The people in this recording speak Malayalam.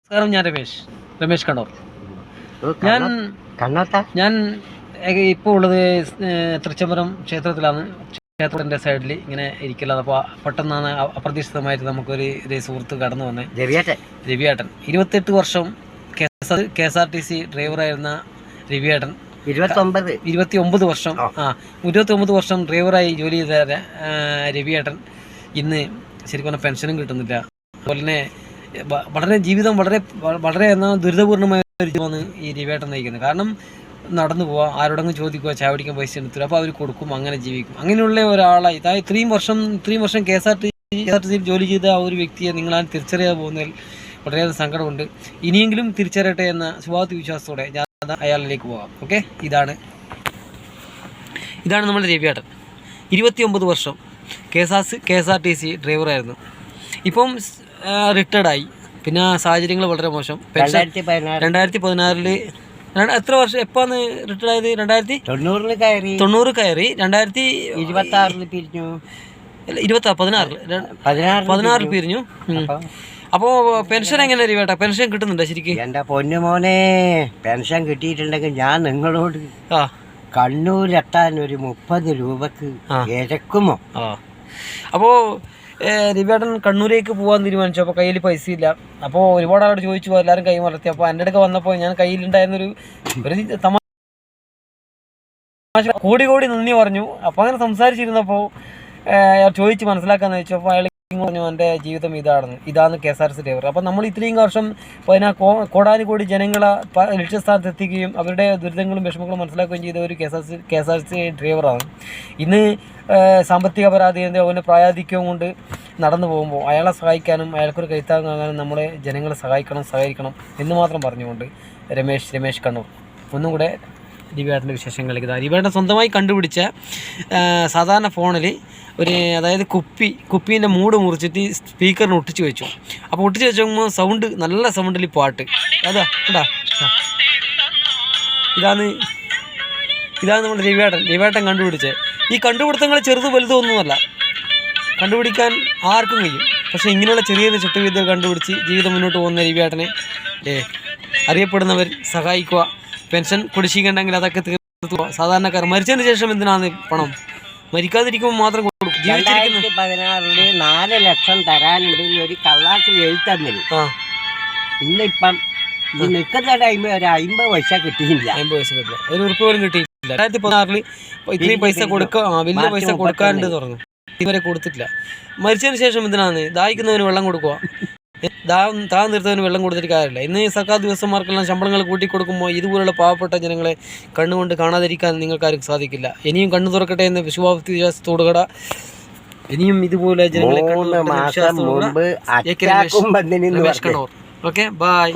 നമസ്കാരം, ഞാൻ രമേശ് കണ്ണൂർ. ഞാൻ ഞാൻ ഇപ്പോൾ ഉള്ളത് തൃച്ചംബരം ക്ഷേത്രത്തിലാണ്. ക്ഷേത്രത്തിൻ്റെ സൈഡിൽ ഇങ്ങനെ ഇരിക്കലാണ്. അപ്പോൾ പെട്ടെന്നാണ് അപ്രതീക്ഷിതമായിട്ട് നമുക്കൊരു സുഹൃത്ത് കടന്നു വന്നത്. രവിയേട്ടൻ 28 വർഷം KSRTC ഡ്രൈവറായിരുന്ന രവിയേട്ടൻ 29 വർഷം 29 വർഷം ഡ്രൈവറായി ജോലി ചെയ്ത രവിയേട്ടൻ ഇന്ന് ശരിക്കും പറഞ്ഞാൽ പെൻഷനും കിട്ടുന്നില്ല. അതുപോലെ തന്നെ വളരെ ജീവിതം വളരെ ദുരിതപൂർണ്ണമായ ഒരു ജീവിതമാണ് ഈ രവിയേട്ടൻ നയിക്കുന്നത്. കാരണം നടന്നു പോവുക, ആരോടെങ്കിലും ചോദിക്കുക, ചായ പിടിക്കാൻ പൈസ എടുത്തില്ല, അപ്പോൾ അവർ കൊടുക്കും, അങ്ങനെ ജീവിക്കും. അങ്ങനെയുള്ള ഒരാളെ ഇത്രയും വർഷം KSRTC ജോലി ചെയ്ത ആ ഒരു വ്യക്തിയെ നിങ്ങളാണ് തിരിച്ചറിയാതെ പോകുന്നതിൽ വളരെയേറെ സങ്കടമുണ്ട്. ഇനിയെങ്കിലും തിരിച്ചറിയട്ടെ എന്ന ശുഭാപ്തി വിശ്വാസത്തോടെ ഞാൻ അയാളിലേക്ക് പോകാം. ഓക്കെ, ഇതാണ് നമ്മുടെ രവിയേട്ടൻ. 29 വർഷം KSRTC ഡ്രൈവറായിരുന്നു. ഇപ്പം റിട്ടയർഡായി. പിന്നെ സാഹചര്യങ്ങൾ വളരെ മോശം. 2016 എത്ര വർഷം എപ്പാന്ന് റിട്ടയർഡ് ആയത്? 1990 കയറി 2026 പിരിഞ്ഞു. 16 പിരിഞ്ഞു. അപ്പോൾ പെൻഷൻ എങ്ങനെ രവിയേട്ടാ? പെൻഷൻ കിട്ടുന്നുണ്ടോ ശരിക്കും? എൻ്റെ പൊന്നുമോനെ, പെൻഷൻ കിട്ടിയിട്ടുണ്ടെങ്കിൽ ഞാൻ നിങ്ങളോട് കണ്ണൂരെത്താൻ ഒരു 30 രൂപക്ക് ഇരക്കുമോ? അപ്പോൾ രവിയേട്ടൻ കണ്ണൂരേക്ക് പോകാൻ തീരുമാനിച്ചു. അപ്പോൾ കയ്യിൽ പൈസ ഇല്ല. അപ്പോൾ ഒരുപാട് ആളോട് ചോദിച്ചു, എല്ലാവരും കൈ മലർത്തി. അപ്പോൾ എൻ്റെ അടുക്ക വന്നപ്പോൾ ഞാൻ കയ്യിലുണ്ടായിരുന്നൊരു തമാശ കോടി നന്ദി പറഞ്ഞു. അപ്പോൾ അങ്ങനെ സംസാരിച്ചിരുന്നപ്പോൾ അയാൾ ചോദിച്ച് മനസ്സിലാക്കാന്ന് വെച്ചു. അപ്പോൾ അയാൾ പറഞ്ഞു, എൻ്റെ ജീവിതം ഇതാണ് KSRTC ഡ്രൈവർ. അപ്പോൾ നമ്മൾ ഇത്രയും വർഷം കോടാനുകോടി ജനങ്ങളെ ലക്ഷ്യസ്ഥാനത്ത് എത്തിക്കുകയും അവരുടെ ദുരിതങ്ങളും വിഷമങ്ങളും മനസ്സിലാക്കുകയും ചെയ്ത ഒരു KSRTC ഡ്രൈവറാണ്. ഇന്ന് സാമ്പത്തിക പരാധീനതയോ അവൻ്റെ പ്രായാധിക്യവും കൊണ്ട് നടന്നു പോകുമ്പോൾ അയാളെ സഹായിക്കാനും അയാൾക്കൊരു കൈത്താങ്ങാകാനും നമ്മളെ ജനങ്ങളെ സഹകരിക്കണം എന്ന് മാത്രം പറഞ്ഞുകൊണ്ട് രമേശ് കണ്ണൂർ. ഒന്നും കൂടെ രവിയേട്ടൻ്റെ വിശേഷങ്ങളിലേക്ക്. രവിയേട്ടൻ സ്വന്തമായി കണ്ടുപിടിച്ച സാധാരണ ഫോണിൽ അതായത് കുപ്പീൻ്റെ മൂട് മുറിച്ചിട്ട് സ്പീക്കറിന് ഒട്ടിച്ച് വെച്ചു. അപ്പോൾ ഒട്ടിച്ച് വെച്ചുമ്പോൾ നല്ല സൗണ്ടിൽ പാട്ട് ഇതാണ് നമ്മുടെ രവിയേട്ടൻ കണ്ടുപിടിച്ചത്. ഈ കണ്ടുപിടുത്തങ്ങൾ ചെറുതും വലുതും ഒന്നുമല്ല, കണ്ടുപിടിക്കാൻ ആർക്കും കഴിയും. പക്ഷേ ഇങ്ങനെയുള്ള ചെറിയ ചുട്ടുവിദ്യകൾ കണ്ടുപിടിച്ച് ജീവിതം മുന്നോട്ട് പോകുന്ന രവിയേട്ടനെ അറിയപ്പെടുന്നവർ സഹായിക്കുക. പെൻഷൻ കുടിശ്ശികയുണ്ടെങ്കിൽ അതൊക്കെ തീർത്തു. സാധാരണക്കാർ മരിച്ചതിന് ശേഷം എന്തിനാണ് പണം? മരിക്കാതിരിക്കുമ്പോൾ മാത്രം കൊടുക്കും. 2016 4 ലക്ഷം തരാനുണ്ട് ഒരു കള്ളാസിൽ എഴുത്തന്നില്ല. ഇന്നിപ്പം ഈ നിൽക്കുന്ന ടൈമിൽ ഒരു 50 പൈസ കിട്ടിയില്ല. 50 പൈസ കിട്ടില്ല, ഒരു ഉറുപ്പ് പോലും കിട്ടിയില്ല. 2016 ഇത്രയും പൈസ വലിയ പൈസ കൊടുക്കാനുണ്ട് തുറന്നു, ഇതുവരെ കൊടുത്തിട്ടില്ല. മരിച്ചതിന് ശേഷം എന്തിനാണ്? ദാഹിക്കുന്നവന് വെള്ളം കൊടുക്കുക, താൻ നിർത്തവന് വെള്ളം കൊടുത്തിട്ട് കാര്യമില്ല. ഇന്ന് സർക്കാർ ദിവസന്മാർക്കെല്ലാം ശമ്പളങ്ങൾ കൂട്ടിക്കൊടുക്കുമ്പോൾ ഇതുപോലുള്ള പാവപ്പെട്ട ജനങ്ങളെ കണ്ണുകൊണ്ട് കാണാതിരിക്കാൻ നിങ്ങൾക്കാരും സാധിക്കില്ല. ഇനിയും കണ്ണു തുറക്കട്ടെ എന്ന് വിശ്വാസ വിശ്വാസത്തോടുകൂടെ ഇനിയും ഇതുപോലെ ജനങ്ങളെ കണ്ണു. Okay, by.